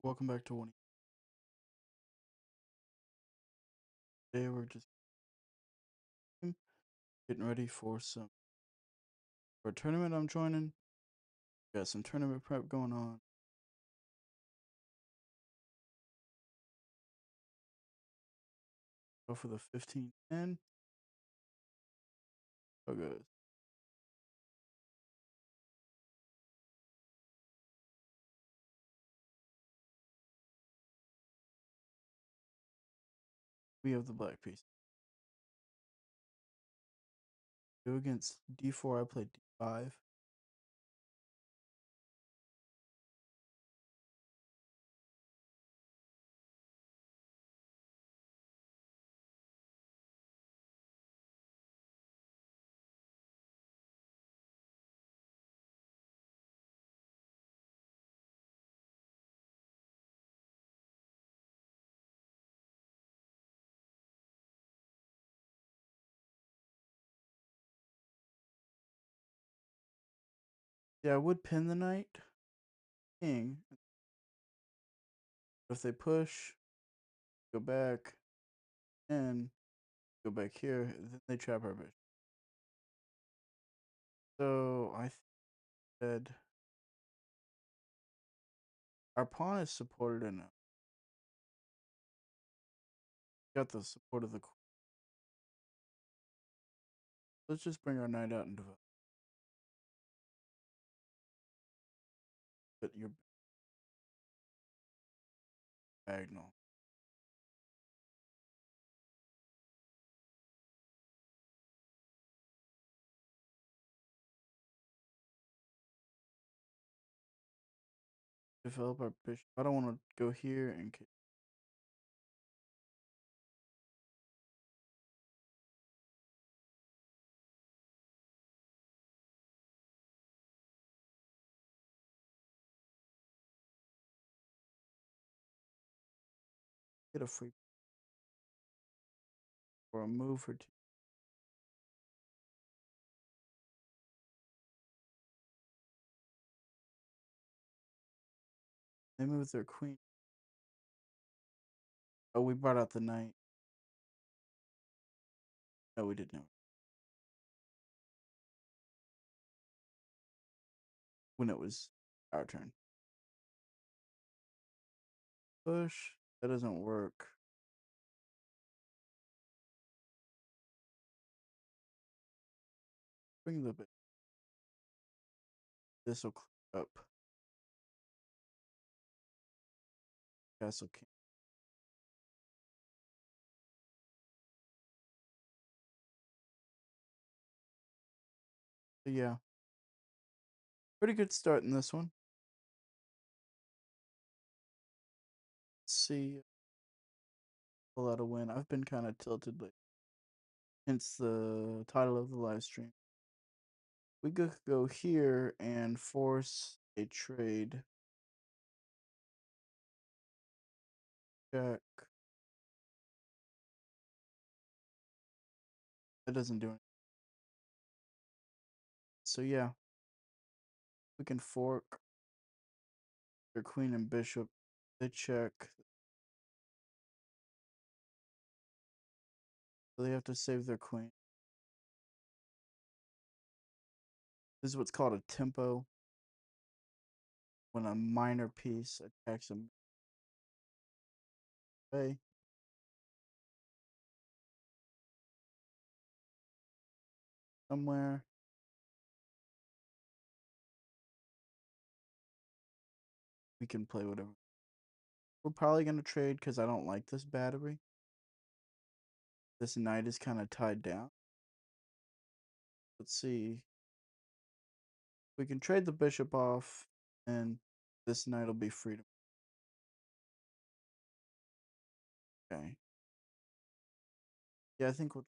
Welcome back to one. Today we're just getting ready for a tournament I'm joining. Got some tournament prep going on. Go for the 15 in. Oh good. We have the black piece. Go against D4. I played D5. Yeah, I would pin the knight, king. If they push, go back, and go back here, then they trap our bishop. So I said our pawn is supported enough. Got the support of the queen. Let's just bring our knight out and develop. But your diagonal. Develop our bishop. I don't want to go here and get a free or a move for two. They move their queen. Oh, we brought out the knight. No, we didn't. When it was our turn. Push. That doesn't work. Bring the bit. This will clear up. Castle king. But yeah, pretty good start in this one. Let's see. Pull out a win. I've been kind of tilted, but hence the title of the live stream. We could go here and force a trade. Check. That doesn't do anything. So yeah, we can fork their queen and bishop. They check. So they have to save their queen. This is what's called a tempo. When a minor piece attacks a way. Somewhere. We can play whatever. We're probably going to trade because I don't like this battery. This knight is kind of tied down. Let's see. We can trade the bishop off, and this knight will be free to. Okay. Yeah, I think we'll.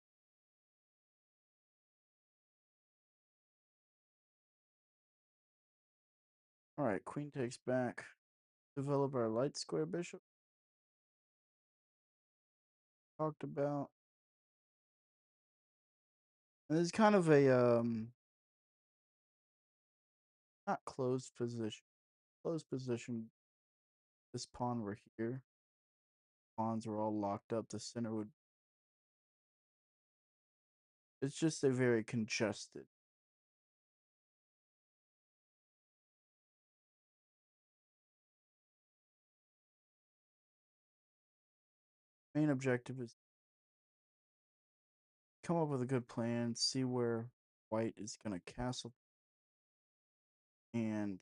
Alright, queen takes back. Develop our light square bishop. Talked about. And this is kind of a not closed position. Closed position this pawn were here, pawns were all locked up. The center would. It's just a very congested. Main objective is come up with a good plan, see where white is gonna castle, and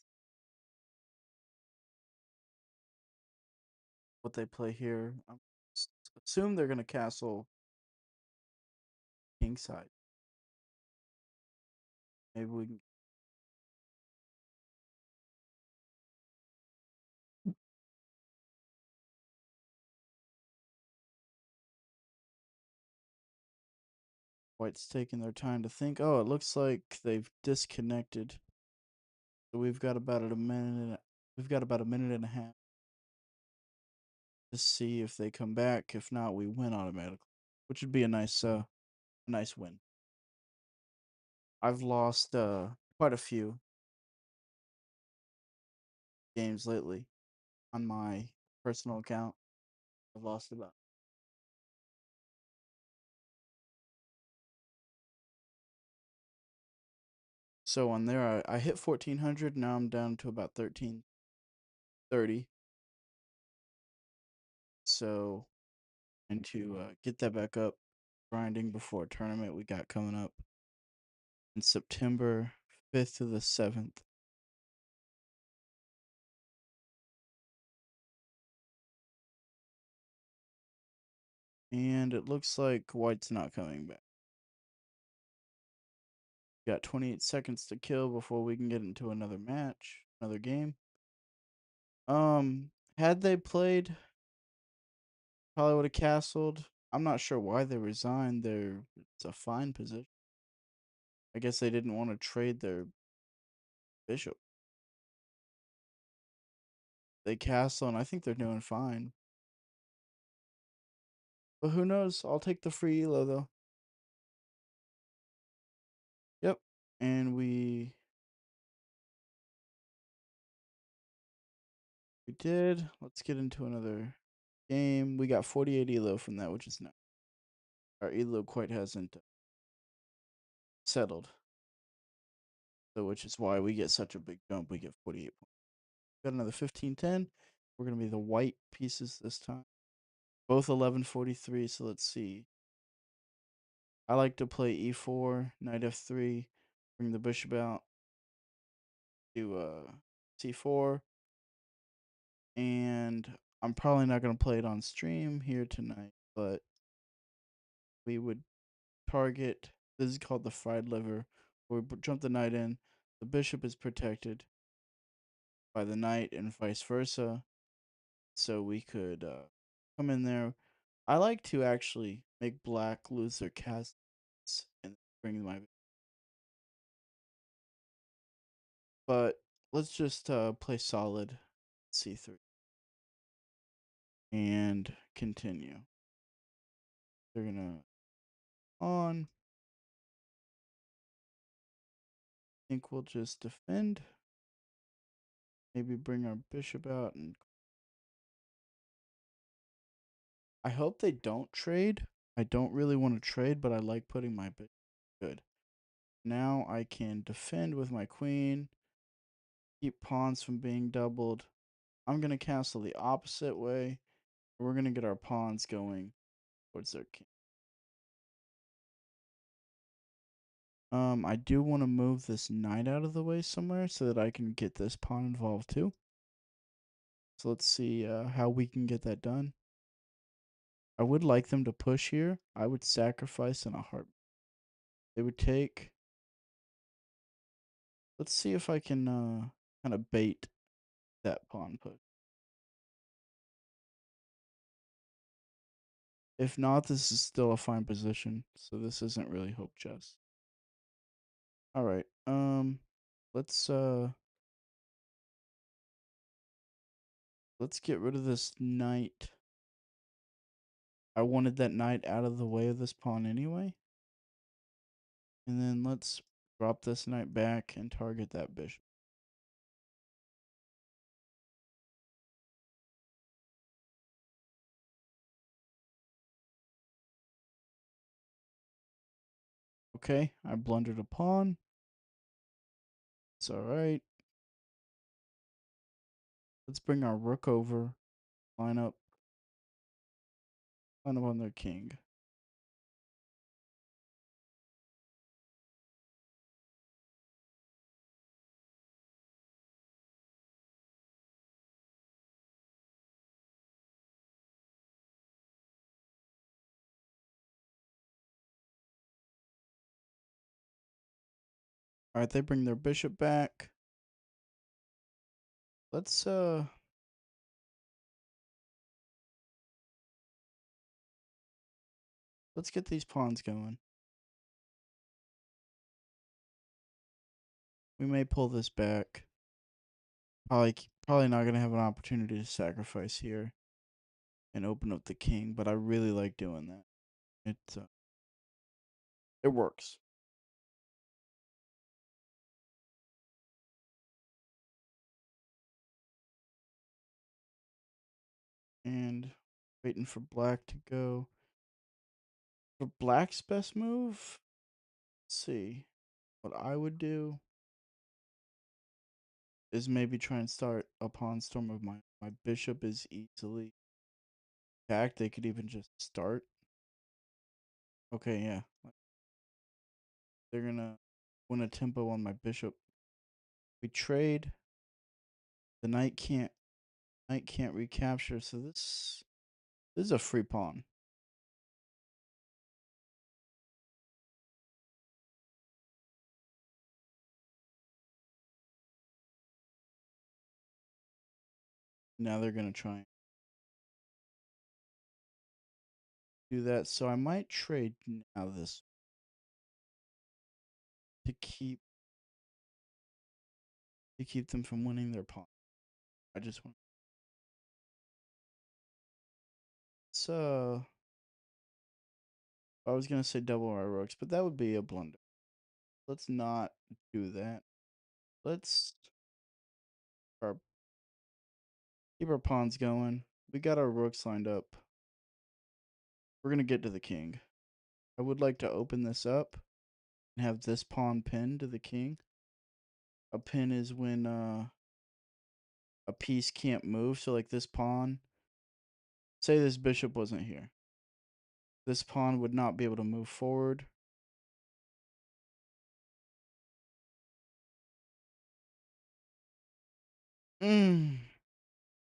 what they play here. Assume they're gonna castle king side. Maybe we can. White's taking their time to think. Oh, it looks like they've disconnected. So we've got about a minute. We've got about a minute and a half to see if they come back. If not, we win automatically, which would be a nice win. I've lost quite a few games lately on my personal account. I've lost about. So on there, I hit 1400. Now I'm down to about 1330. So, and to get that back up, grinding before a tournament we got coming up in September 5th to the 7th. And it looks like White's not coming back. Got 28 seconds to kill before we can get into another match, another game. Had they played, probably would have castled. I'm not sure why they resigned. It's a fine position. I guess they didn't want to trade their bishop. They castle, and I think they're doing fine. But who knows? I'll take the free elo though. Yep. And we did. Let's get into another game. We got 48 elo from that, which is not. Our elo quite hasn't settled. So which is why we get such a big jump. We get 48 points. Got another 1510. We're gonna be the white pieces this time. Both 1143. So let's see. I like to play e4, knight f3, bring the bishop out, do c4, and I'm probably not gonna play it on stream here tonight, but we would target. This is called the fried liver, where we jump the knight in. The bishop is protected by the knight, and vice versa. So we could come in there. I like to actually make black lose their castles and bring my. But let's just play solid c3 and continue. They're gonna on. I think we'll just defend. Maybe bring our bishop out, and I hope they don't trade. I don't really want to trade, but I like putting my bishop good. Now I can defend with my queen, keep pawns from being doubled. I'm gonna castle the opposite way. We're gonna get our pawns going towards their king. I do want to move this knight out of the way somewhere so that I can get this pawn involved too. So let's see how we can get that done. I would like them to push here. I would sacrifice in a heart. They would take. Let's see if I can kind of bait that pawn push. If not, this is still a fine position. So this isn't really hope chess. All right. Let's let's get rid of this knight. I wanted that knight out of the way of this pawn anyway. And then let's drop this knight back and target that bishop. Okay, I blundered a pawn. It's alright. Let's bring our rook over. Line up. Line up on their king. Alright, they bring their bishop back. Let's get these pawns going. We may pull this back. Probably not gonna have an opportunity to sacrifice here and open up the king, but I really like doing that. It works. And waiting for black to go. For black's best move, let's see. What I would do is maybe try and start a pawn storm of my bishop is easily attacked. They could even just start. Okay, yeah. They're gonna win a tempo on my bishop. We trade. The knight can't recapture, so this is a free pawn. Now they're gonna try and do that. So I might trade now this to keep them from winning their pawn. I just want so I was gonna say double our rooks, but that would be a blunder. Let's not do that. Let's our, keep our pawns going. We got our rooks lined up. We're gonna get to the king. I would like to open this up and have this pawn pinned to the king. A pin is when a piece can't move. So like this pawn, say this bishop wasn't here. This pawn would not be able to move forward.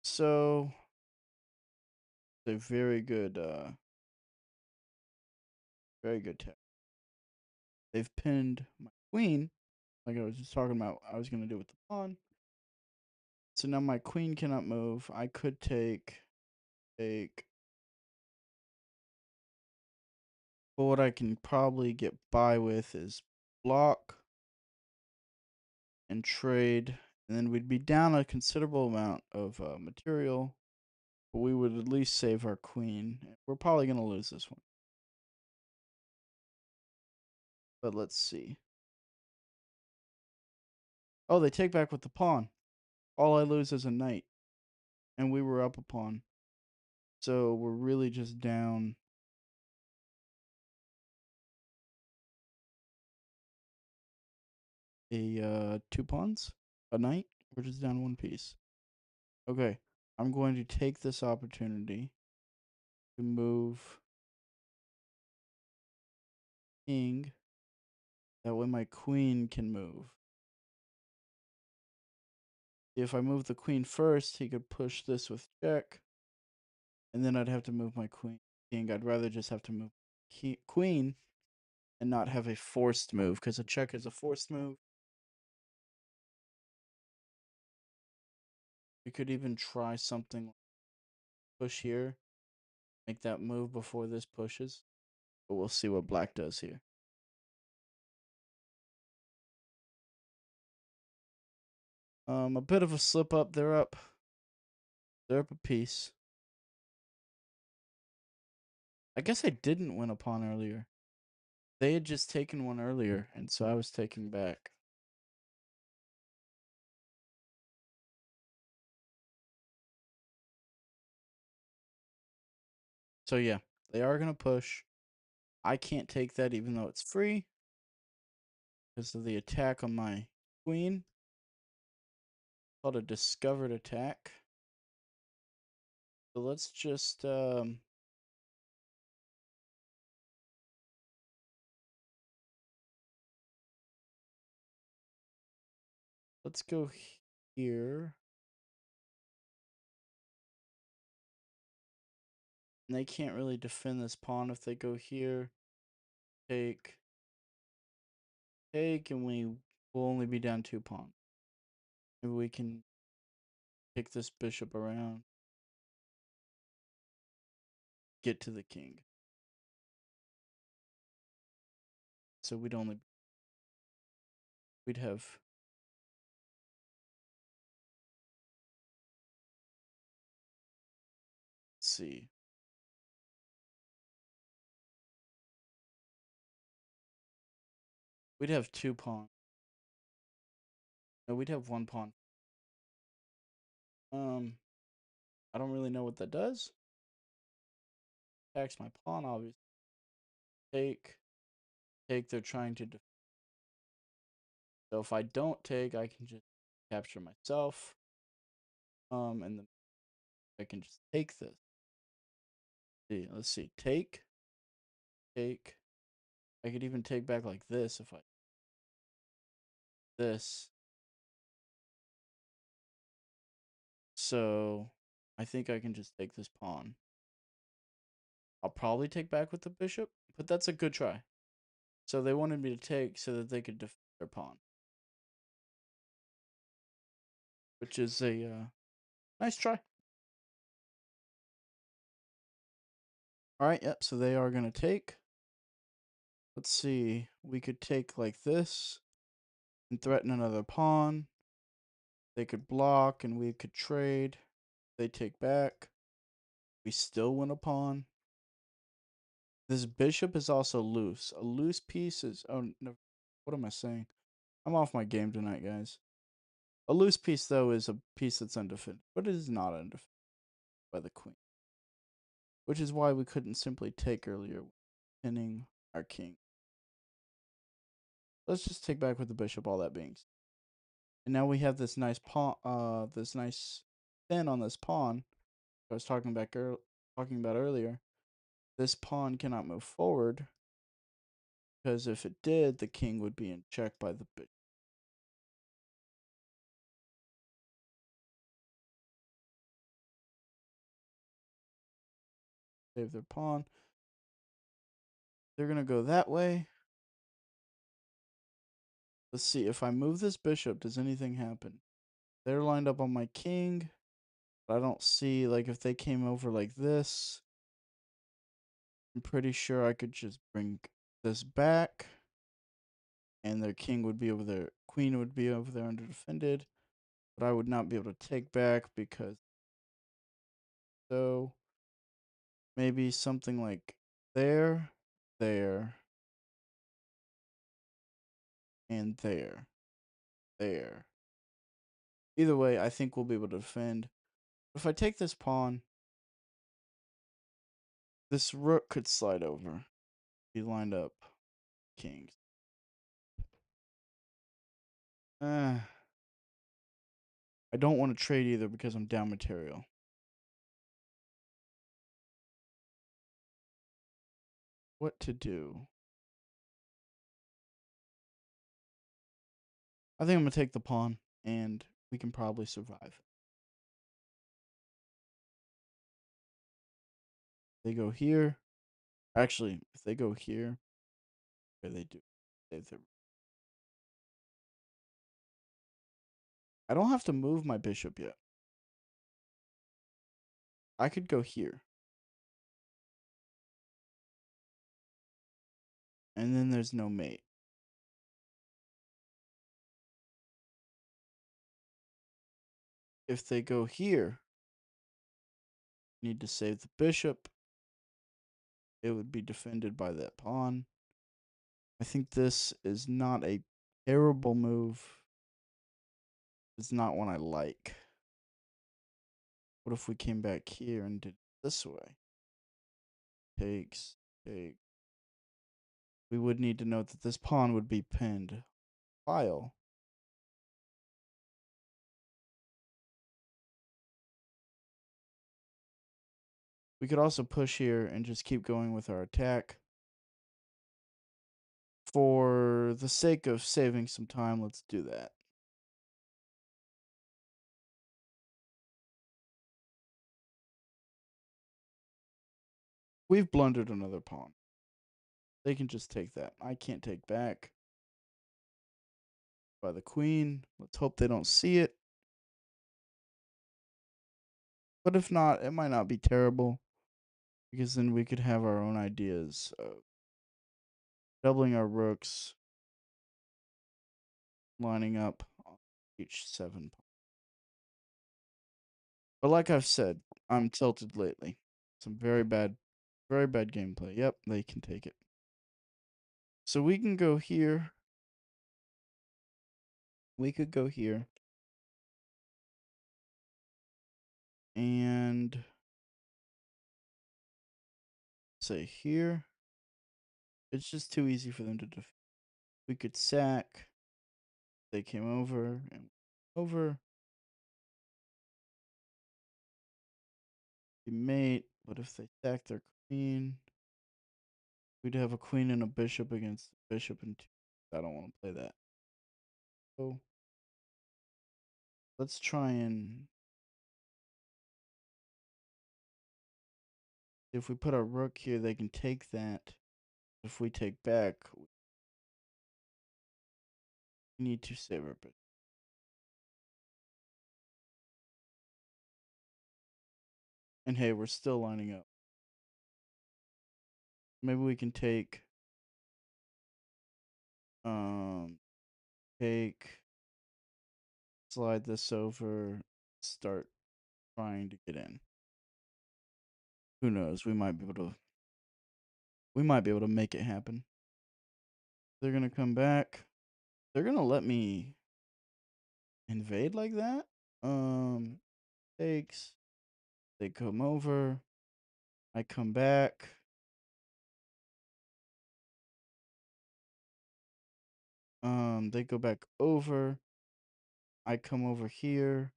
So a very good tech. They've pinned my queen, like I was just talking about. I was gonna do with the pawn. So now my queen cannot move. I could take. But what I can probably get by with is block and trade, and then we'd be down a considerable amount of material, but we would at least save our queen. We're probably gonna lose this one, but let's see. Oh, they take back with the pawn. All I lose is a knight, and we were up a pawn, so we're really just down a two pawns, a knight. We're just down one piece. Okay, I'm going to take this opportunity to move king. That way my queen can move. If I move the queen first, he could push this with check, and then I'd have to move my queen. King. I'd rather just have to move queen and not have a forced move, because a check is a forced move. We could even try something like push here, make that move before this pushes, but we'll see what black does here. A bit of a slip up. They're up. They're up a piece. I guess I didn't win a pawn earlier. They had just taken one earlier, and so I was taking back. So yeah, they are gonna push. I can't take that even though it's free. because of the attack on my queen. Called a discovered attack. So let's just let's go here. And they can't really defend this pawn if they go here. Take, and we will only be down 2 pawns. Maybe we can kick this bishop around, get to the king. So we'd have let's see. We'd have 2 pawns. No, we'd have 1 pawn. I don't really know what that does. Attacks my pawn, obviously. Take, they're trying to so if I don't take, I can just capture myself. And then I can just take this. Let's see. Take. I could even take back like this if I this. So I think I can just take this pawn. I'll probably take back with the bishop, but that's a good try. So they wanted me to take so that they could defend their pawn, which is a nice try. All right, yep. So they are gonna take. Let's see. We could take like this and threaten another pawn. They could block and we could trade. They take back. We still win a pawn. This bishop is also loose. A loose piece is... Oh, no. What am I saying? I'm off my game tonight, guys. A loose piece, though, is a piece that's undefended. But it is not undefended by the queen. Which is why we couldn't simply take earlier, pinning our king. Let's just take back with the bishop, all that being said. And now we have this nice pawn, this nice pin on this pawn I was talking about earlier. This pawn cannot move forward because if it did, the king would be in check by the bishop. Save their pawn. They're going to go that way. Let's see. If I move this bishop, does anything happen? They're lined up on my king. But I don't see, like, if they came over like this, I'm pretty sure I could just bring this back. And their king would be over there. Queen would be over there under defended. But I would not be able to take back because... So, maybe something like there, there, and there. Either way, I think we'll be able to defend. If I take this pawn, this rook could slide over. Be lined up kings. I don't want to trade either because I'm down material. What to do? I think I'm going to take the pawn, and we can probably survive. They go here. Actually, if they go here, what do they do? I don't have to move my bishop yet. I could go here. And then there's no mate. If they go here, need to save the bishop. It would be defended by that pawn. I think this is not a terrible move. It's not one I like. What if we came back here and did it this way? Take. We would need to note that this pawn would be pinned. file. We could also push here and just keep going with our attack. For the sake of saving some time, let's do that. We've blundered another pawn. They can just take that. I can't take back. By the queen. Let's hope they don't see it. But if not, it might not be terrible. Because then we could have our own ideas of doubling our rooks, lining up on each 7. But like I've said, I'm tilted lately. Some very bad gameplay. Yep, they can take it. So we can go here. We could go here. And say here. It's just too easy for them to defend. We could sack. They came over and over. We mate, but if they sack their queen, we'd have a queen and a bishop against a bishop and 2. I don't want to play that. So let's try and if we put our rook here, they can take that. If we take back, we need to save our bishop. And hey, we're still lining up. Maybe we can take take slide this over, start trying to get in. Who knows? We might be able to make it happen. They're gonna come back. They're gonna let me invade like that. Takes. They come over. I come back. They go back over. I come over here.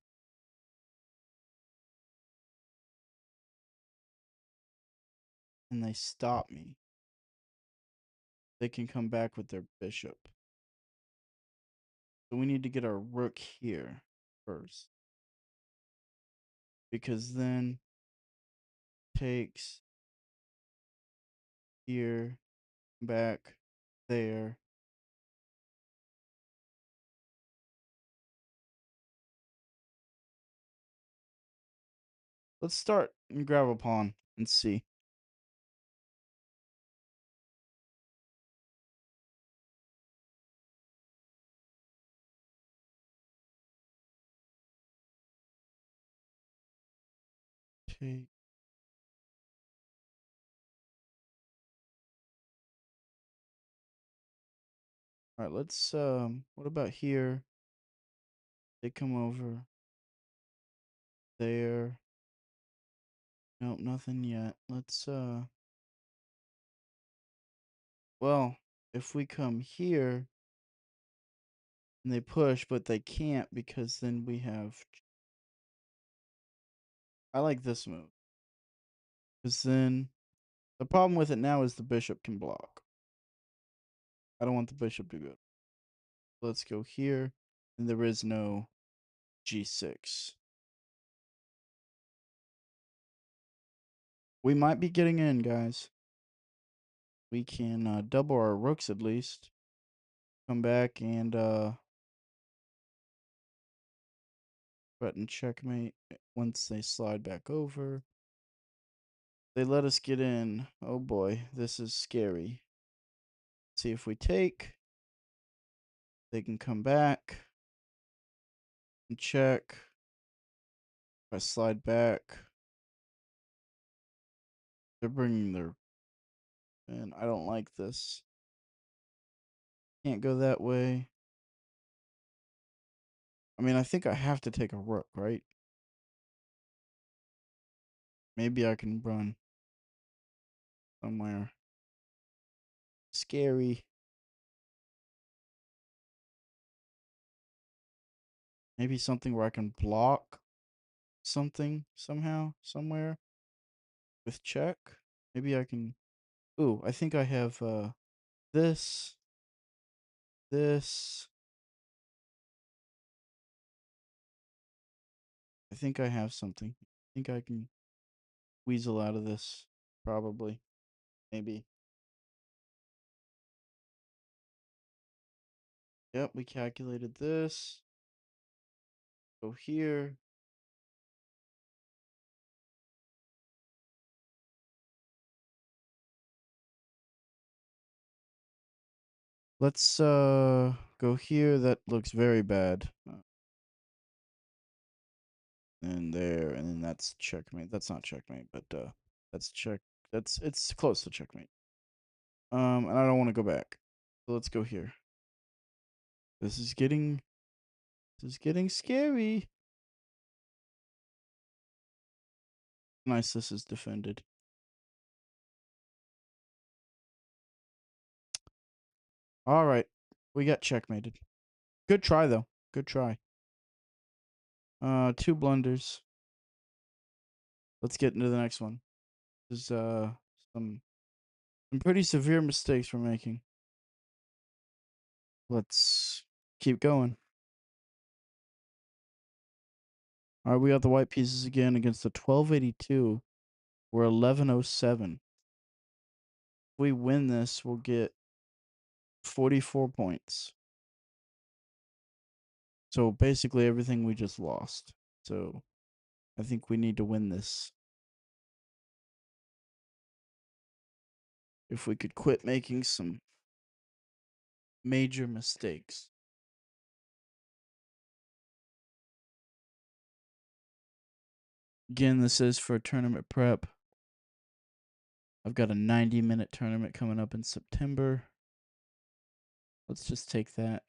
And they stop me. They can come back with their bishop. So we need to get our rook here first. Because then takes here, back, there. Let's start and grab a pawn and see. Take. All right, let's what about here? They come over. There. Nope, nothing yet. Let's well, if we come here and they push, but they can't because then we have I like this move. Because then the problem with it now is the bishop can block. I don't want the bishop to go. Let's go here. And there is no g6. We might be getting in, guys. We can double our rooks at least. Come back and threaten checkmate once they slide back over. They let us get in. Oh boy, this is scary. See if we take. They can come back and check. If I slide back, they're bringing their. And I don't like this. Can't go that way. I mean, I think I have to take a rook, right? Maybe I can run somewhere. Scary. Maybe something where I can block something somehow, somewhere with check. Maybe I can. Ooh, I think I have this, this. I think I have something. I think I can weasel out of this. Probably. Maybe. Yep, we calculated this. Go here. Let's go here. That looks very bad. And there, and then that's checkmate. That's not checkmate, but that's check. It's close to checkmate. And I don't want to go back. So let's go here. This is getting scary. Nice, this is defended. All right, we got checkmated. Good try though. Good try. Two blunders. Let's get into the next one. There's some pretty severe mistakes we're making. Let's keep going. All right, we got the white pieces again against the 1282. We're 1107. If we win this, we'll get 44 points. So basically everything we just lost. So I think we need to win this. If we could quit making some major mistakes. Again, this is for tournament prep. I've got a 90-minute tournament coming up in September. Let's just take that.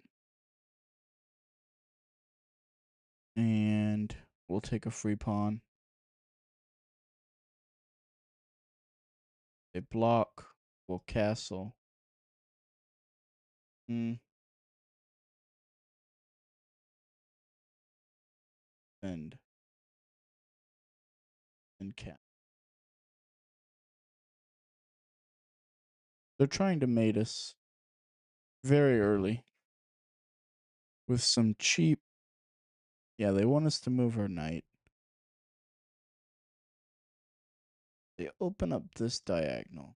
And we'll take a free pawn. A block. We'll castle. And cat. They're trying to mate us very early with some cheap. Yeah, they want us to move our knight. They open up this diagonal.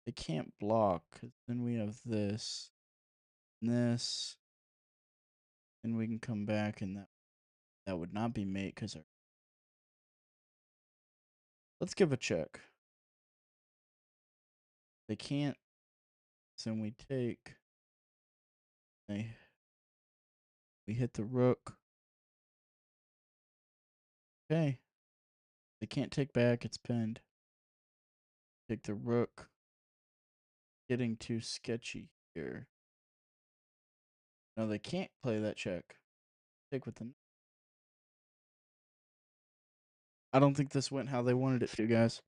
They can't block, because then we have this and this. And we can come back, and that would not be mate, because let's give a check. They can't, so we take. We hit the rook. Okay. They can't take back, it's pinned. Take the rook. Getting too sketchy here. No, they can't play that check. Take with the. I don't think this went how they wanted it to, guys.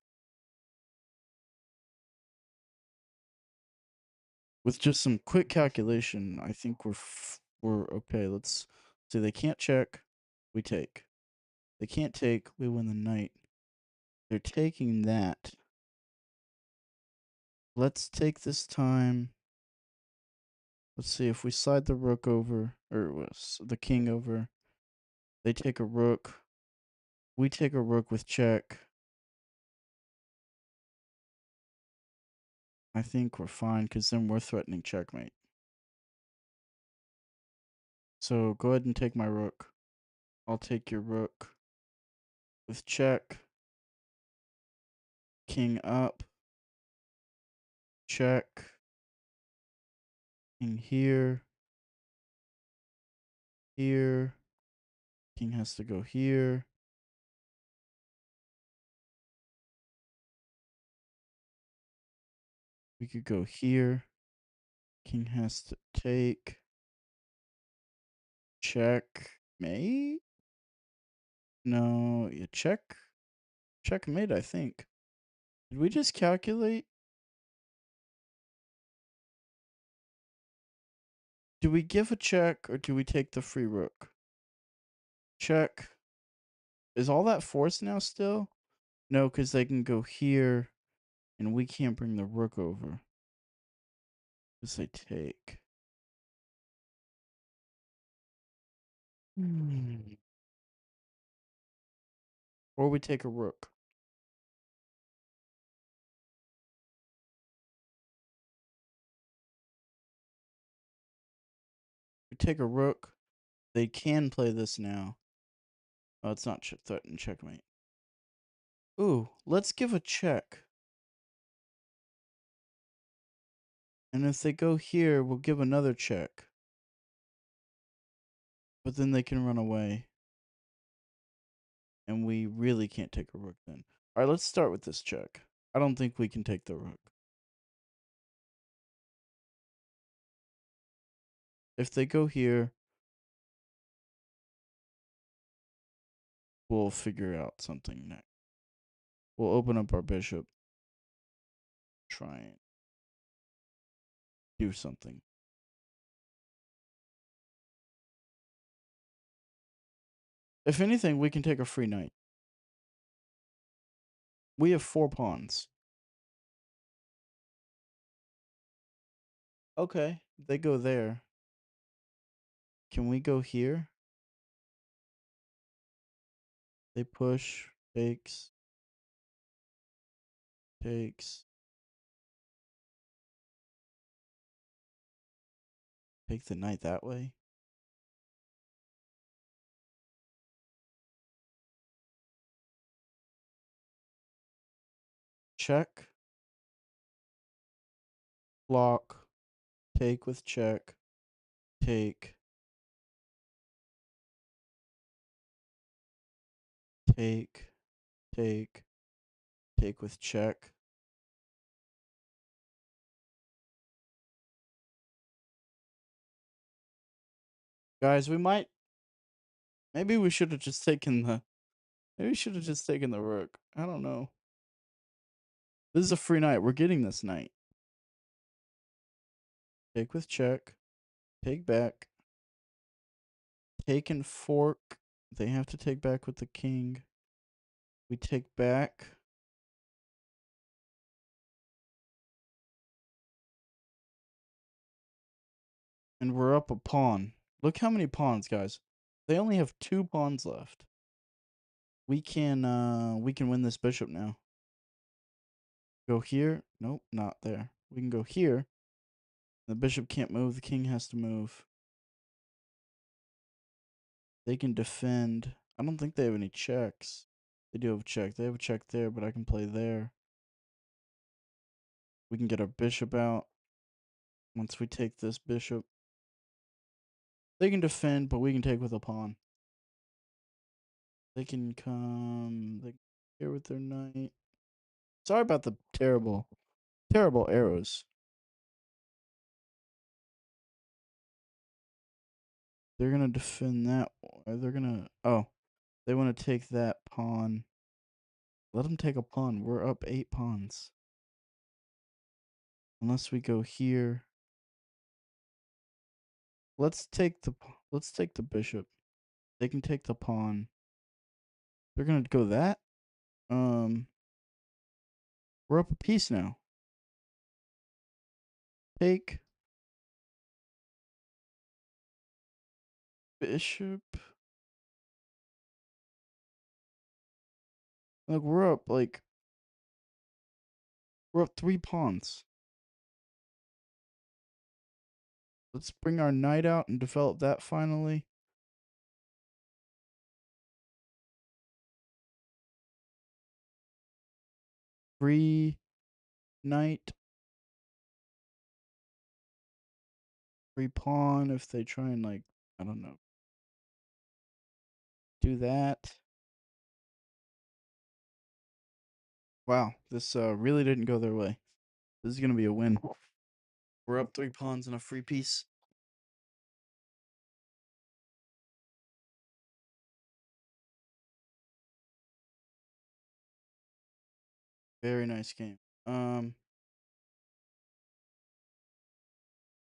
With just some quick calculation, I think we're okay. Let's see. They can't check. We take. They can't take. We win the knight. They're taking that. Let's take this time. Let's see if we slide the rook over, or the king over. They take a rook. We take a rook with check. I think we're fine, because then we're threatening checkmate. So go ahead and take my rook. I'll take your rook with check. King up. Check. King here. Here. King has to go here. We could go here. King has to take. Check. Mate? No, yeah, check. Checkmate, I think. Did we just calculate? Do we give a check or do we take the free rook? Check. Is all that forced now still? No, because they can go here and we can't bring the rook over. Because they take. Or we take a rook. We take a rook. They can play this now. Oh, it's not threatened checkmate. Ooh, let's give a check. And if they go here, we'll give another check. But then they can run away. And we really can't take a rook then. Alright, let's start with this check. I don't think we can take the rook. If they go here, we'll figure out something next. We'll open up our bishop. Try and do something. If anything, we can take a free knight. We have 4 pawns. Okay, they go there. Can we go here? They push, takes, takes. Take the knight that way. Check. Block. Take with check. Take. Take. Take. Take with check. Guys, we might. Maybe we should have just taken the. Maybe we should have just taken the rook. I don't know. This is a free knight. We're getting this knight. Take with check. Take back. Take and fork. They have to take back with the king. We take back. And we're up a pawn. Look how many pawns, guys. They only have 2 pawns left. We can win this bishop now. Go here. Nope, not there. We can go here. The bishop can't move. The king has to move. They can defend. I don't think they have any checks. They do have a check. They have a check there, but I can play there. We can get our bishop out. Once we take this bishop. They can defend, but we can take with a pawn. They can come here with their knight. Sorry about the terrible arrows. They're gonna defend that. They're gonna. Oh, they want to take that pawn. Let them take a pawn. We're up 8 pawns. Unless we go here. Let's take the bishop. They can take the pawn. They're gonna go that. We're up a piece now. Take bishop. Look, we're up 3 pawns. Let's bring our knight out and develop that finally. Free knight. Free pawn if they try and I don't know. Do that. Wow, this really didn't go their way. This is gonna be a win. We're up 3 pawns and a free piece. Very nice game.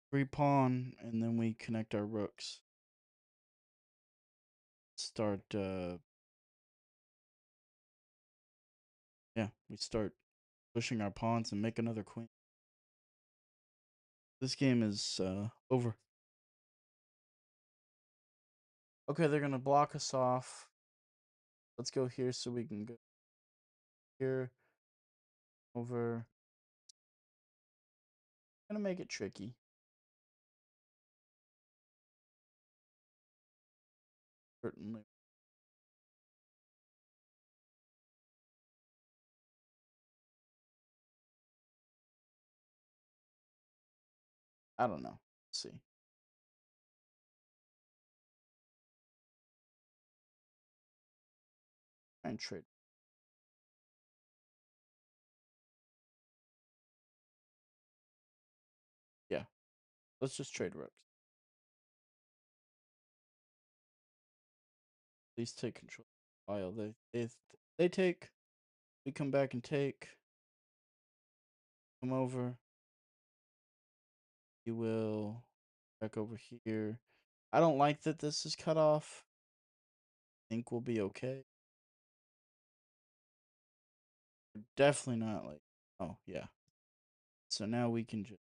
Free pawn, and then we connect our rooks. Start, yeah, we start pushing our pawns and make another queen. This game is over. Okay, they're gonna block us off. Let's go here so we can go here, over. Gonna make it tricky. Certainly. I don't know. Let's see. And trade. Yeah. Let's just trade rooks. Please take control. While they take. We come back and take. Come over. You will back over here. I don't like that this is cut off. Think we'll be okay. We're definitely not like. Oh yeah. So now we can just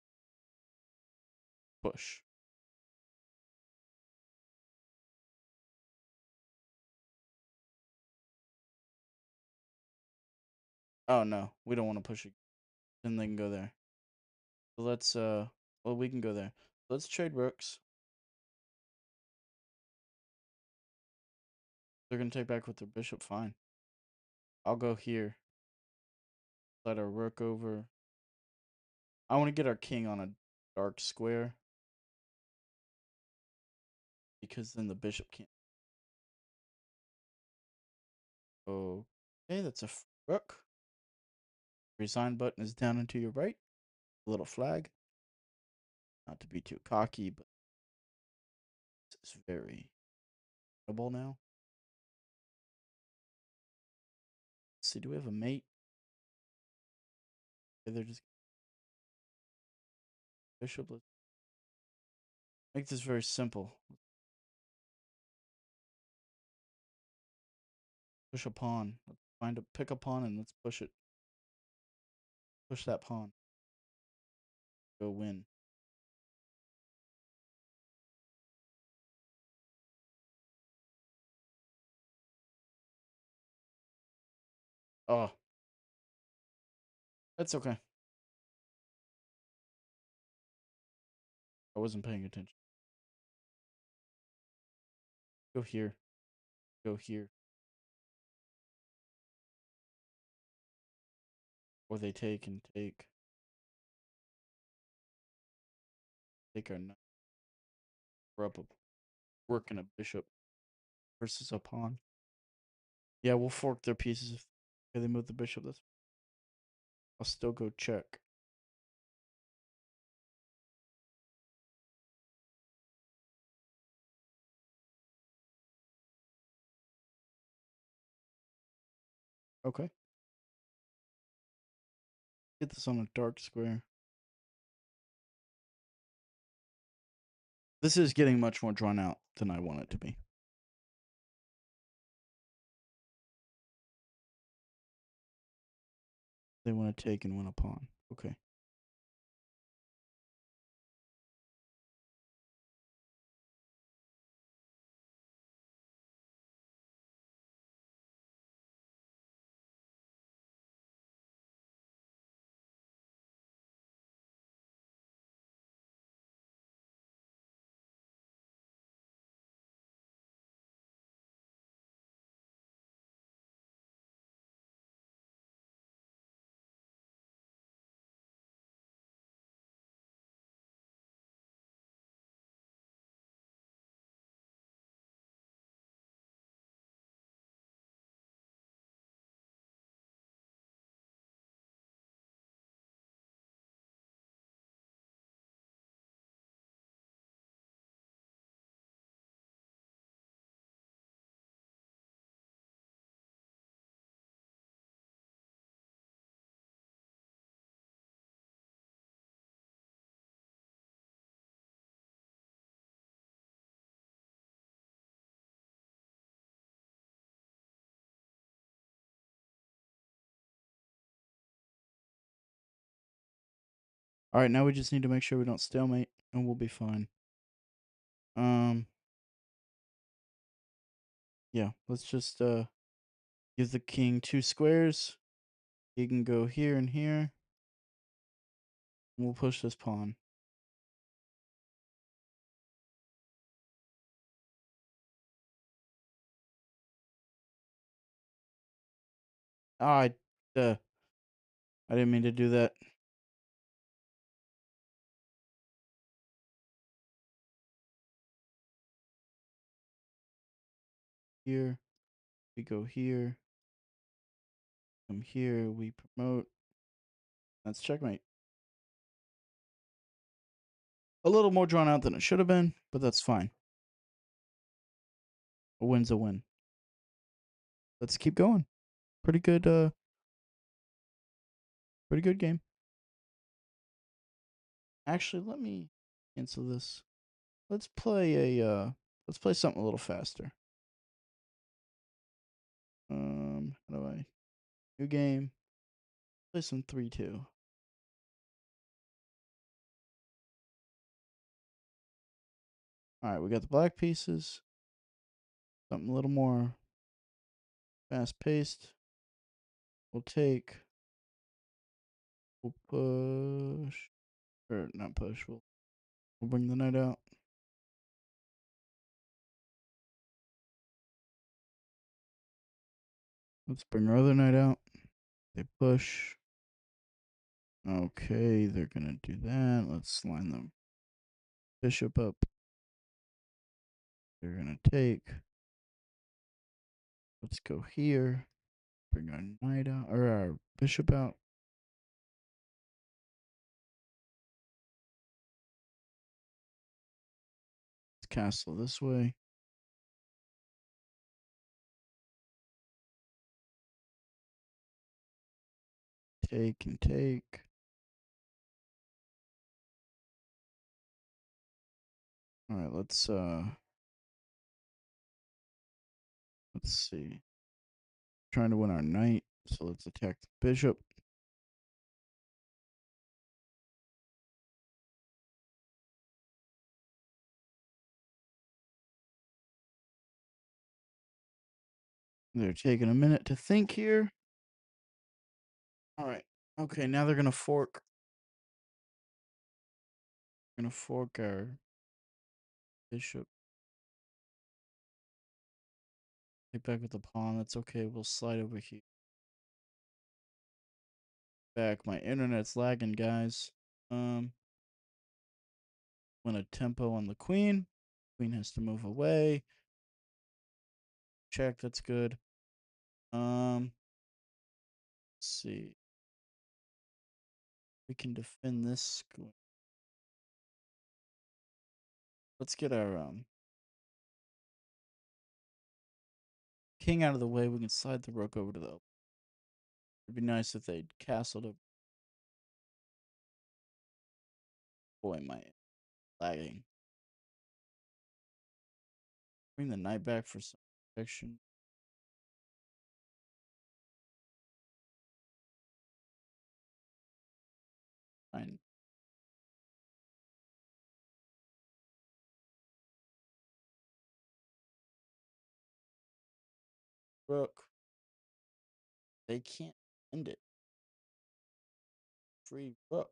push. Oh no, we don't want to push it. Then they can go there. So let's well we can go there. Let's trade rooks. They're gonna take back with their bishop, fine. I'll go here. Let our rook over. I want to get our king on a dark square. Because then the bishop can't. Okay, that's a rook. Resign button is down and to your right. A little flag. Not to be too cocky, but it's very double now. Let's see, do we have a mate? Okay, they're just bishop. Let's make this very simple. Push a pawn. Let's pick a pawn and let's push it. Push that pawn. Go win. Oh, that's okay. I wasn't paying attention. Go here. Go here. Or they take and take. Take our knight. We're up a working a bishop versus a pawn. Yeah, we'll fork their pieces if they move the bishop. I'll still go check. Okay. Get this on a dark square. This is getting much more drawn out than I want it to be. They want to take and win a pawn. Okay. All right, now we just need to make sure we don't stalemate, and we'll be fine. Um, yeah, let's just give the king 2 squares. He can go here and here. And we'll push this pawn. Ah, I didn't mean to do that. Here, we go here. Come here, we promote. That's checkmate. A little more drawn out than it should have been, but that's fine. A win's a win. Let's keep going. Pretty good pretty good game. Actually, let me cancel this. Let's play something a little faster. How do I new game? Play some 3-2. Alright, we got the black pieces. Something a little more fast paced. We'll take we'll push or not push, we'll bring the knight out. Let's bring our other knight out. They push. Okay, they're gonna do that. Let's line them bishop up. They're gonna take. Let's go here. Bring our knight out or our bishop out. Let's castle this way. Take and take. All right, let's see. Trying to win our knight, so let's attack the bishop. They're taking a minute to think here. All right. Okay, now they're gonna fork. Gonna fork our bishop. Take back with the pawn. That's okay. We'll slide over here. Back. My internet's lagging, guys. Win a tempo on the queen. Queen has to move away. Check. That's good. Let's see. We can defend this. Let's get our king out of the way. We can slide the rook over to the. It'd be nice if they'd castled a. Boy, my lagging. Bring the knight back for some protection. Fine. Rook. They can't end it. Free rook.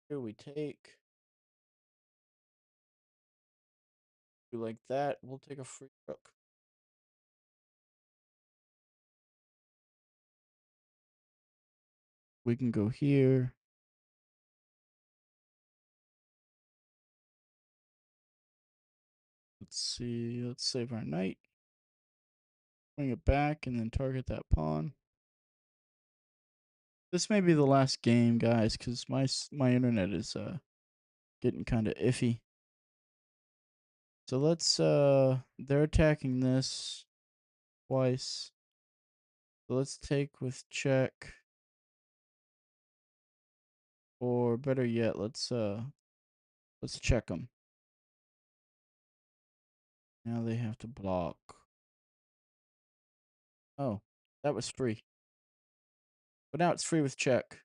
Here we take. Do like that. We'll take a free rook. We can go here. Let's see. Let's save our knight. Bring it back and then target that pawn. This may be the last game, guys, because my internet is getting kind of iffy. So they're attacking this twice. So let's take with check. Or better yet, let's check them. Now they have to block. Oh, that was free. But now it's free with check.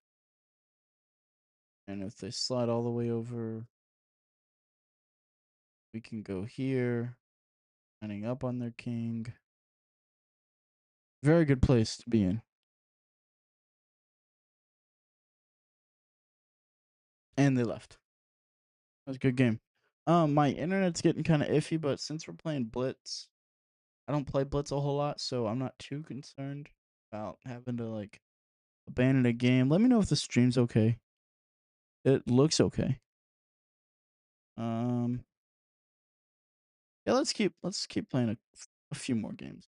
And if they slide all the way over, we can go here, lining up on their king. Very good place to be in. And they left. That was a good game. My internet's getting kind of iffy, but since we're playing Blitz, I don't play Blitz a whole lot, so I'm not too concerned about having to like abandon a game. Let me know if the stream's okay. It looks okay. Um, yeah, let's keep playing a few more games,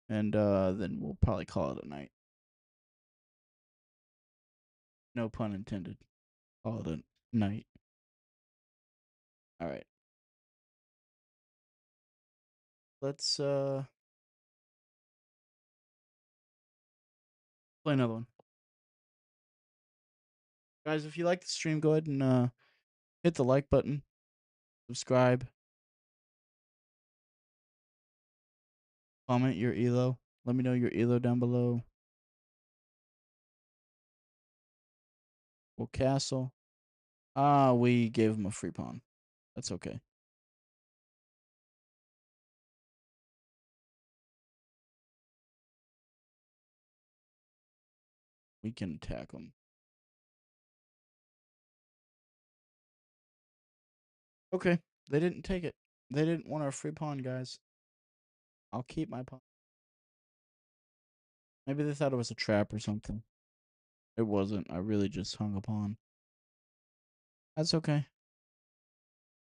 and then we'll probably call it a night. No pun intended. Call it a night. All right. Let's play another one. Guys, if you like the stream, go ahead and hit the like button, subscribe, comment your elo. Let me know your elo down below. We'll castle. Ah, we gave him a free pawn. That's okay. We can attack him. Okay, they didn't take it. They didn't want our free pawn, guys. I'll keep my pawn. Maybe they thought it was a trap or something. It wasn't. I really just hung a pawn. That's okay.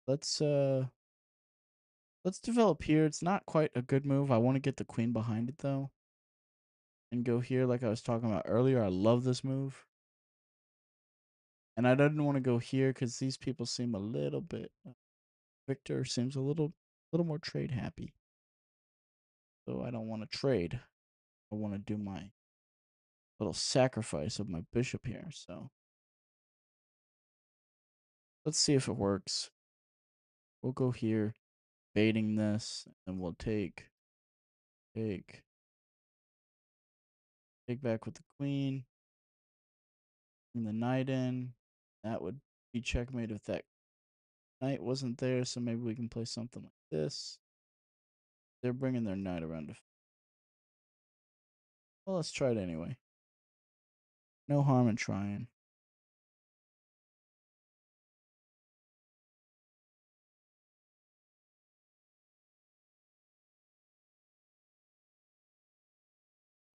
Let's let's develop here. It's not quite a good move. I want to get the queen behind it though. And go here like I was talking about earlier. I love this move. And I didn't want to go here because these people seem a little bit Victor seems a little more trade happy. So I don't want to trade. I want to do my little sacrifice of my bishop here. So let's see if it works. We'll go here, baiting this, and we'll take back with the queen, bring the knight in. That would be checkmate if that knight wasn't there. So maybe we can play something like this. They're bringing their knight around. Well, let's try it anyway. No harm in trying.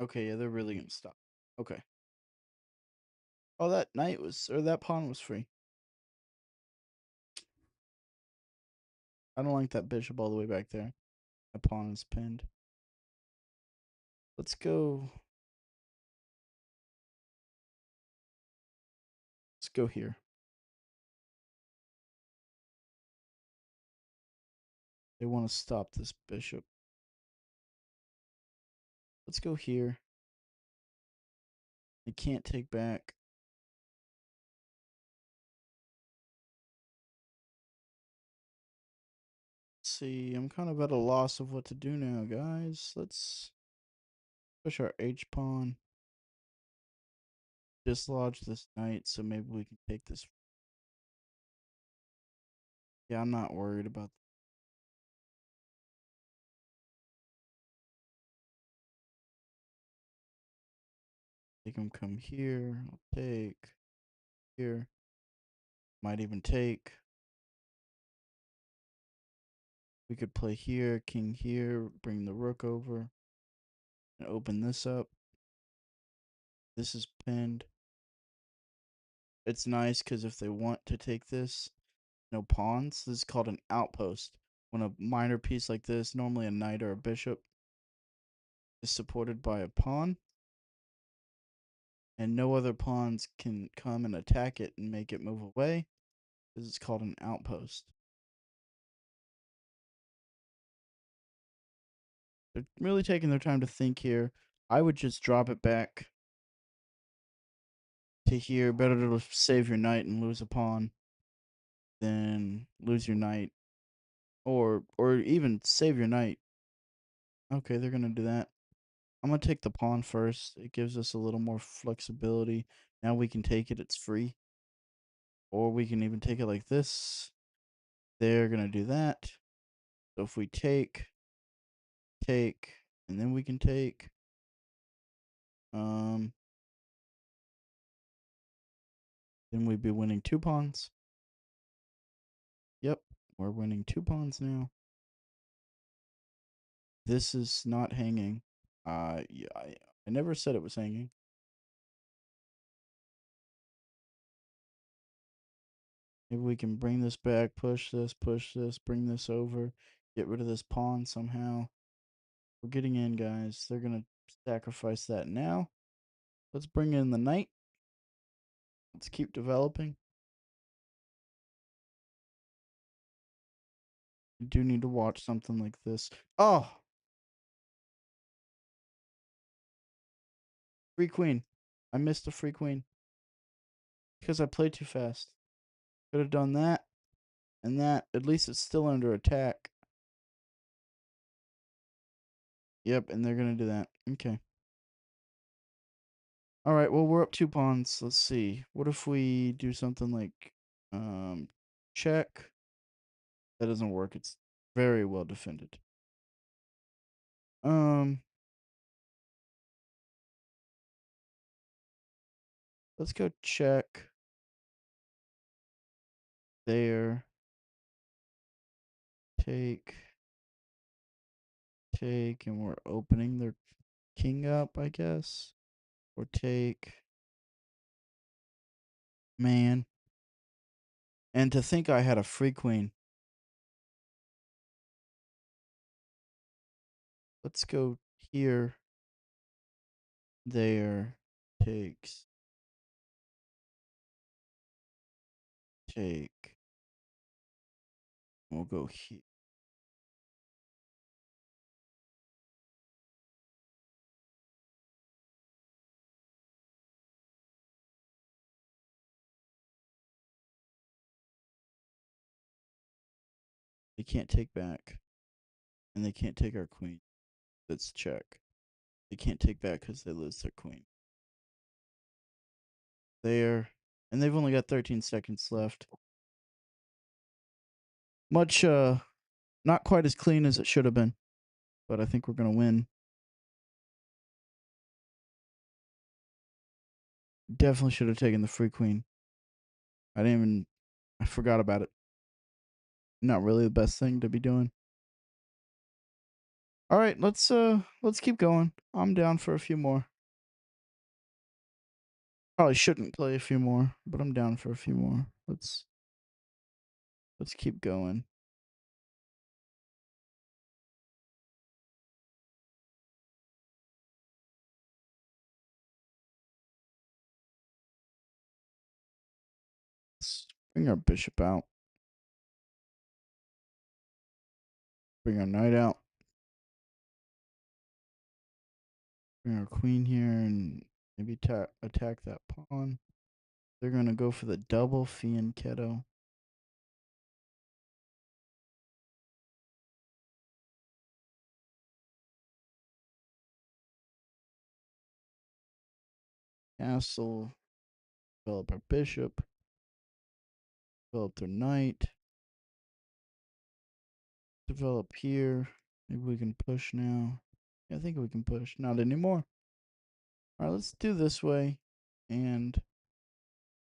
Okay, yeah, they're really gonna stop. Okay. Oh, that knight was, or that pawn was free. I don't like that bishop all the way back there. My pawn is pinned. Let's go. Let's go here. They want to stop this bishop. Let's go here. They can't take back. Let's see, I'm kind of at a loss of what to do now, guys. Let's push our H pawn. Dislodge this knight, so maybe we can take this. Yeah, I'm not worried about that. They can come here. I'll take here. Might even take. We could play here, king here, bring the rook over, and open this up. This is pinned. It's nice because if they want to take this, no pawns. This is called an outpost. When a minor piece like this, normally a knight or a bishop, is supported by a pawn, and no other pawns can come and attack it and make it move away, this is called an outpost. They're really taking their time to think here. I would just drop it back to here. Better to save your knight and lose a pawn than lose your knight, or even save your knight. Okay, they're gonna do that. I'm gonna take the pawn first. It gives us a little more flexibility. Now we can take it, it's free. Or we can even take it like this. They're gonna do that. So if we take, and then we can take, then we'd be winning 2 pawns. Yep, we're winning 2 pawns now. This is not hanging. Yeah, I never said it was hanging. Maybe we can bring this back, push this, bring this over, get rid of this pawn somehow. We're getting in, guys. They're gonna sacrifice that now. Let's bring in the knight. Let's keep developing. We do need to watch something like this. Oh! Free queen. I missed a free queen. Because I played too fast. Could have done that and that. At least it's still under attack. Yep, and they're going to do that. Okay. Alright, well, we're up 2 pawns. Let's see. What if we do something like check? That doesn't work. It's very well defended. Let's go check. There. Take, and we're opening their king up, I guess. Or take. Man. And to think I had a free queen. Let's go here. There. Takes. Take. We'll go here. They can't take back. And they can't take our queen. That's check. They can't take back because they lose their queen. There. And they've only got 13 seconds left. Much, not quite as clean as it should have been. But I think we're going to win. Definitely should have taken the free queen. I forgot about it. Not really the best thing to be doing. All right, let's keep going. I'm down for a few more. Probably shouldn't play a few more, but I'm down for a few more. Let's keep going. Let's bring our bishop out. Bring our knight out. Bring our queen here and maybe attack that pawn. They're gonna go for the double fianchetto. Castle. Develop our bishop. Develop their knight. Develop here. Maybe we can push now. Yeah, I think we can push. Not anymore. All right, let's do this way and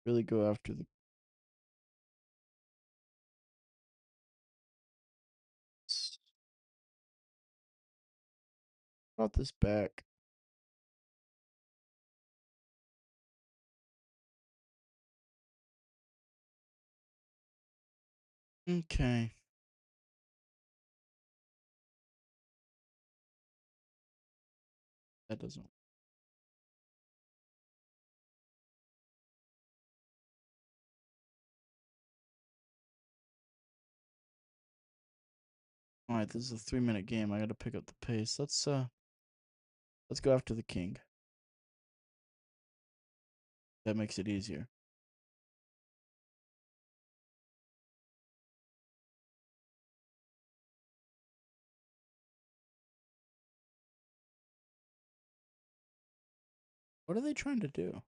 really go after the. Brought this back. Okay. That doesn't. All right, this is a 3-minute game. I got to pick up the pace. Let's go after the king. That makes it easier. What are they trying to do?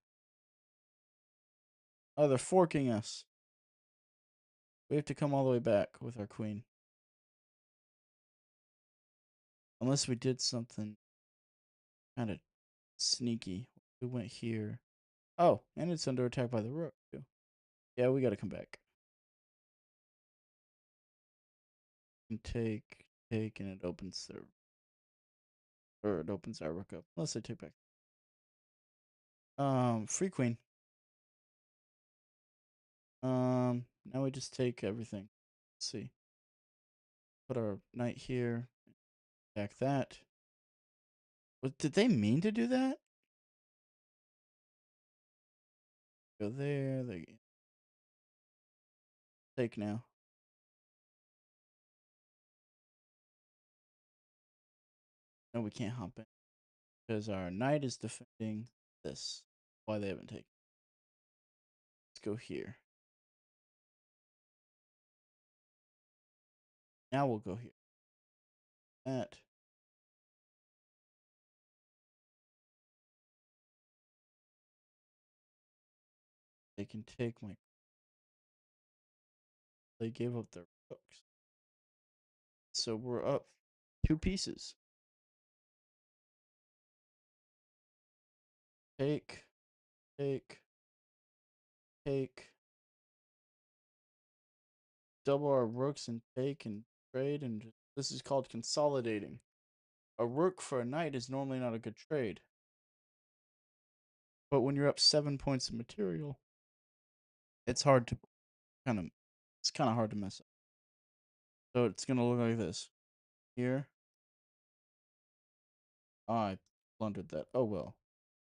Oh, they're forking us. We have to come all the way back with our queen. Unless we did something kind of sneaky. We went here. Oh, and it's under attack by the rook, too. Yeah, we gotta come back. And take, and it opens their... Or it opens our rook up. Unless I take back. Free queen. Now we just take everything. Let's see. Put our knight here. Attack that. What, did they mean to do that? Go there. They take now. No, we can't hop in because our knight is defending this. Why they haven't taken? Let's go here. Now we'll go here. That. They can take my. They gave up their rooks. So we're up 2 pieces. Take, take, take. Double our rooks and take and trade, and just, this is called consolidating. A rook for a knight is normally not a good trade. But when you're up 7 points of material, it's hard to it's kind of hard to mess up. So it's going to look like this. Here. Oh, I blundered that. Oh well.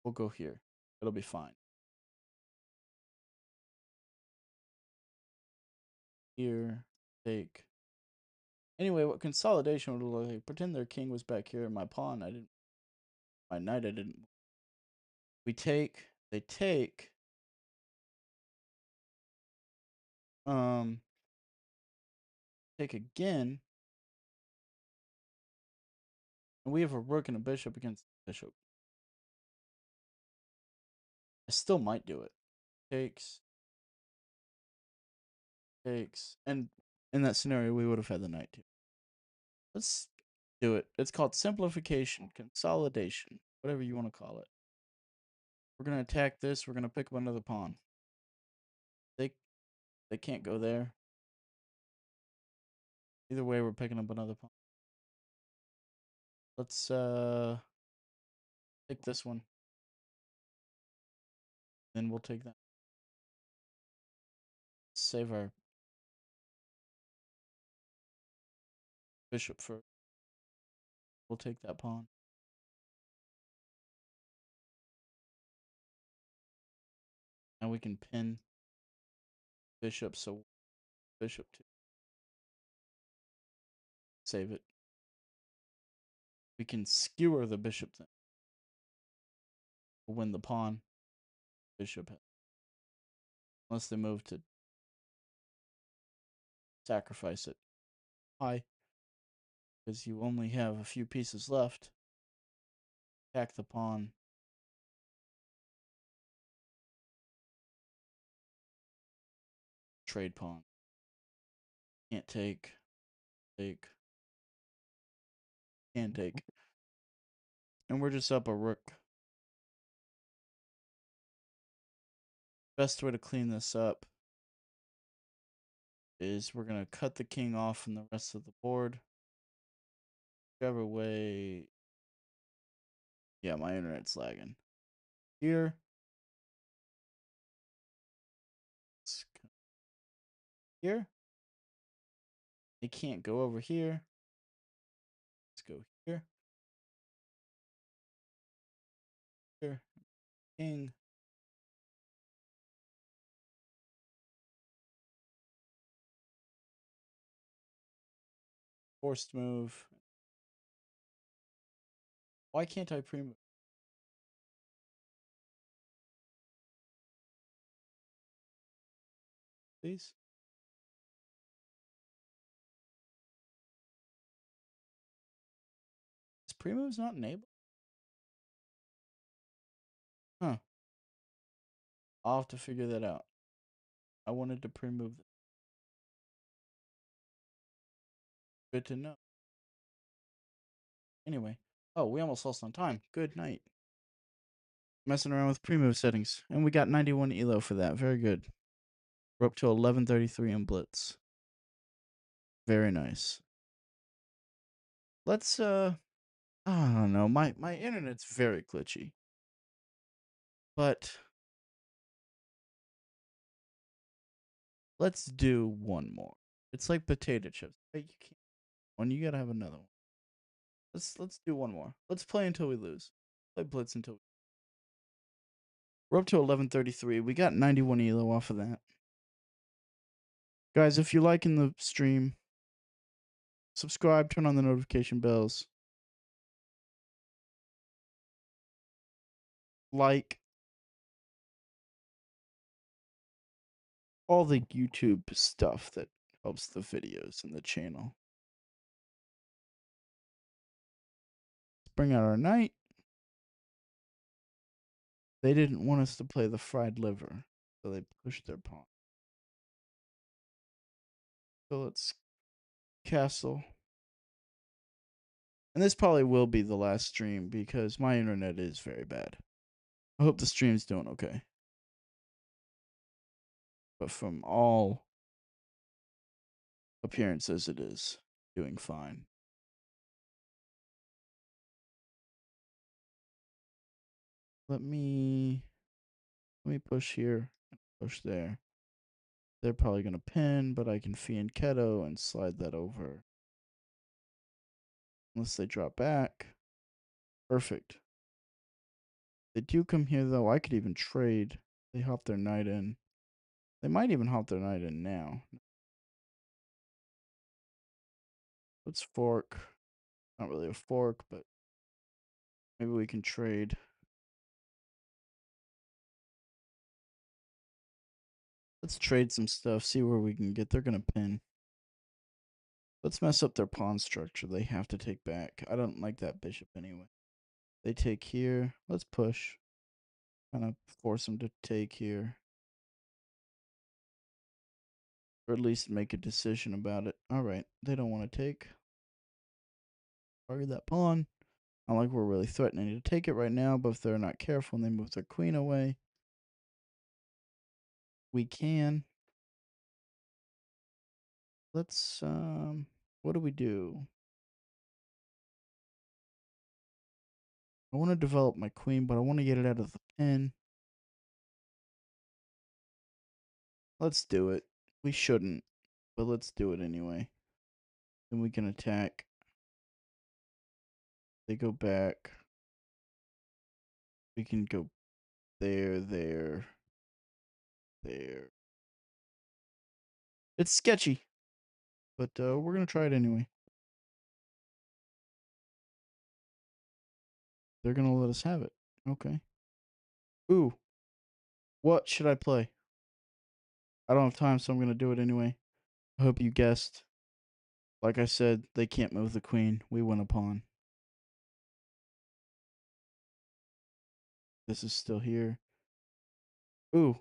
We'll go here. It'll be fine. Here. Take. Anyway, what consolidation would look like? Pretend their king was back here and my pawn. My knight I didn't. We take. They take. Take again. And we have a rook and a bishop against the bishop. I still might do it. Takes. Takes. And in that scenario, we would have had the knight too. Let's do it. It's called simplification, consolidation, whatever you want to call it. We're going to attack this. We're going to pick up another pawn. They can't go there. Either way, we're picking up another pawn. Let's take this one. Then we'll take that. Save our bishop first. We'll take that pawn. And we can pin bishop, so bishop 2. Save it. We can skewer the bishop then. We'll win the pawn. Bishop. Unless they move to sacrifice it. Why? Because you only have a few pieces left. Attack the pawn. Trade pawn. Can't take. Take. Can't take. And we're just up a rook. Best way to clean this up is we're going to cut the king off from the rest of the board. Whichever way. Yeah, my internet's lagging. Here. Here. They can't go over here. Let's go here. Here. King. Forced move. Why can't I pre-move? Please? Is pre-moves not enabled? Huh. I'll have to figure that out. I wanted to pre-move this. Good to know. Anyway. Oh, we almost lost on time. Good night. Messing around with pre-move settings. And we got 91 elo for that. Very good. We're up to 1133 in blitz. Very nice. Let's I don't know. My internet's very glitchy. But let's do one more. It's like potato chips. Hey, you can't one, you gotta have another one. Let's do one more. Let's play until we lose. Play blitz until we're up to 1133. We got 91 elo off of that. Guys, if you're liking the stream, subscribe, turn on the notification bells. Like all the YouTube stuff that helps the videos and the channel. Let's bring out our knight. They didn't want us to play the fried liver, so they pushed their pawn. So let's castle. And this probably will be the last stream because my internet is very bad. I hope the stream's doing okay. But from all appearances, it is doing fine. Let me push here, push there. They're probably gonna pin, but I can fiend Keto and slide that over. Unless they drop back. Perfect. They do come here though. I could even trade. They hop their knight in. They might even hop their knight in now. Let's fork. Not really a fork, but maybe we can trade. Let's trade some stuff, see where we can get. They're going to pin. Let's mess up their pawn structure. They have to take back. I don't like that bishop anyway. They take here. Let's push. Kind of force them to take here. Or at least make a decision about it. Alright, they don't want to take. Target that pawn. Not like we're really threatening to take it right now, but if they're not careful and they move their queen away, we can. Let's, what do we do? I want to develop my queen, but I want to get it out of the pin. Let's do it. We shouldn't, but let's do it anyway. Then we can attack. They go back. We can go there, there, there. It's sketchy, but we're going to try it anyway. They're going to let us have it. Okay. Ooh. What should I play? I don't have time, so I'm going to do it anyway. I hope you guessed. Like I said, they can't move the queen. We win a pawn. This is still here. Ooh.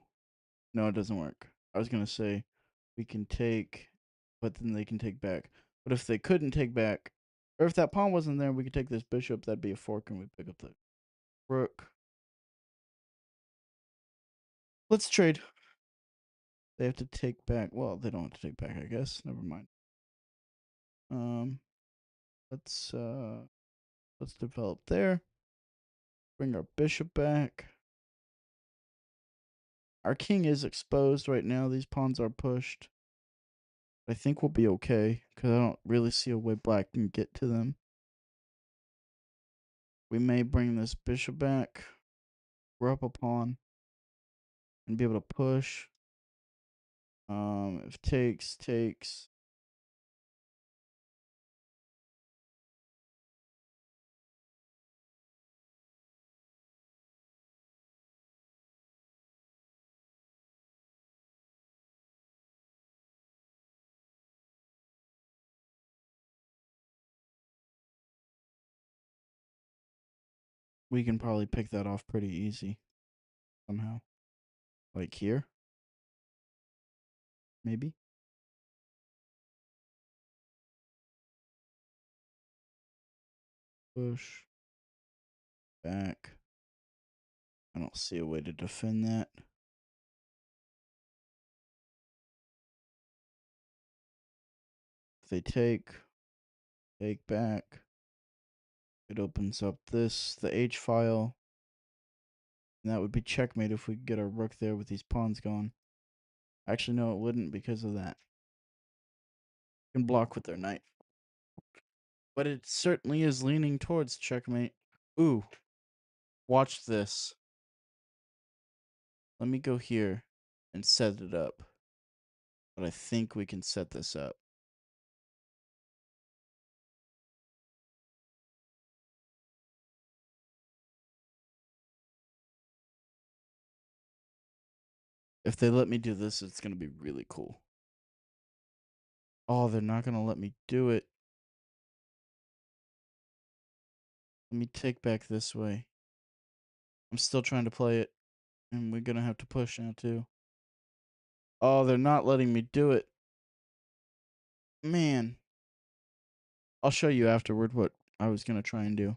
No, it doesn't work. I was going to say we can take, but then they can take back. But if they couldn't take back, or if that pawn wasn't there, we could take this bishop. That'd be a fork, and we pick up the rook. Let's trade. They have to take back. Well, they don't have to take back, I guess. Never mind. Um, let's develop there. Bring our bishop back. Our king is exposed right now. These pawns are pushed. I think we'll be okay because I don't really see a way black can get to them. We may bring this bishop back. We're up a pawn and be able to push. If takes. We can probably pick that off pretty easy. somehow. Like here? Maybe? Push. Back. I don't see a way to defend that. If they take back. It opens up the H file. And that would be checkmate if we could get our rook there with these pawns gone. Actually, no, it wouldn't because of that. Can block with their knight. But it certainly is leaning towards checkmate. Ooh. Watch this. Let me go here and set it up. But I think we can set this up. If they let me do this, it's going to be really cool. Oh, they're not going to let me do it. Let me take back this way. I'm still trying to play it. And we're going to have to push now, too. Oh, they're not letting me do it. Man. I'll show you afterward what I was going to try and do.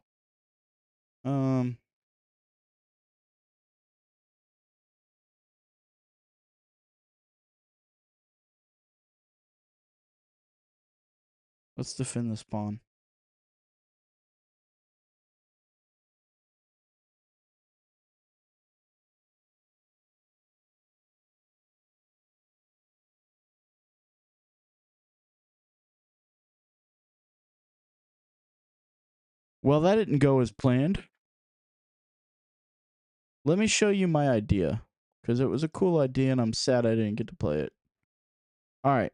Let's defend this pawn. Well, that didn't go as planned. Let me show you my idea, because it was a cool idea and I'm sad I didn't get to play it. All right.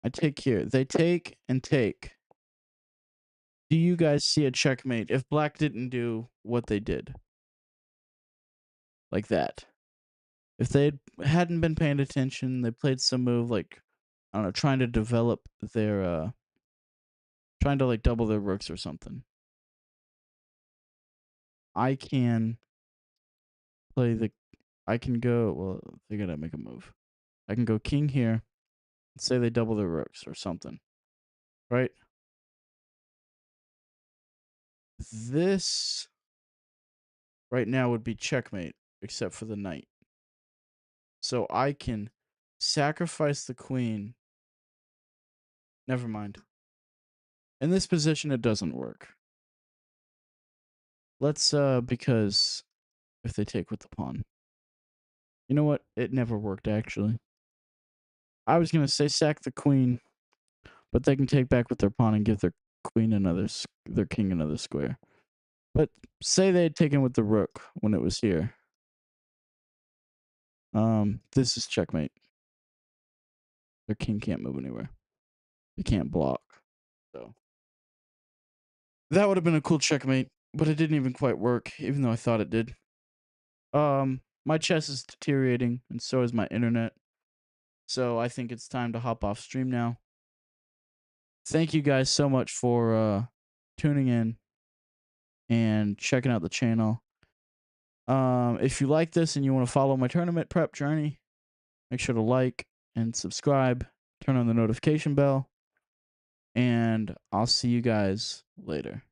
I take here. They take and take. Do you guys see a checkmate if black didn't do what they did? Like that. If they hadn't been paying attention, they played some move like, I don't know, trying to develop their, trying to like double their rooks or something. I can I can go, well, they're going to make a move. I can go king here and say they double their rooks or something. Right? This right now would be checkmate, except for the knight. So I can sacrifice the queen. Never mind. In this position, it doesn't work. Let's, because if they take with the pawn. You know what? It never worked, actually. I was going to say sack the queen, but they can take back with their pawn and give their queen their king another square. But say they had taken with the rook when it was here. This is checkmate. Their king can't move anywhere. They can't block. So that would have been a cool checkmate, but it didn't even quite work, even though I thought it did. My chess is deteriorating, and so is my internet. So I think it's time to hop off stream now. Thank you guys so much for tuning in and checking out the channel. If you like this and you want to follow my tournament prep journey, make sure to like and subscribe, turn on the notification bell, and I'll see you guys later.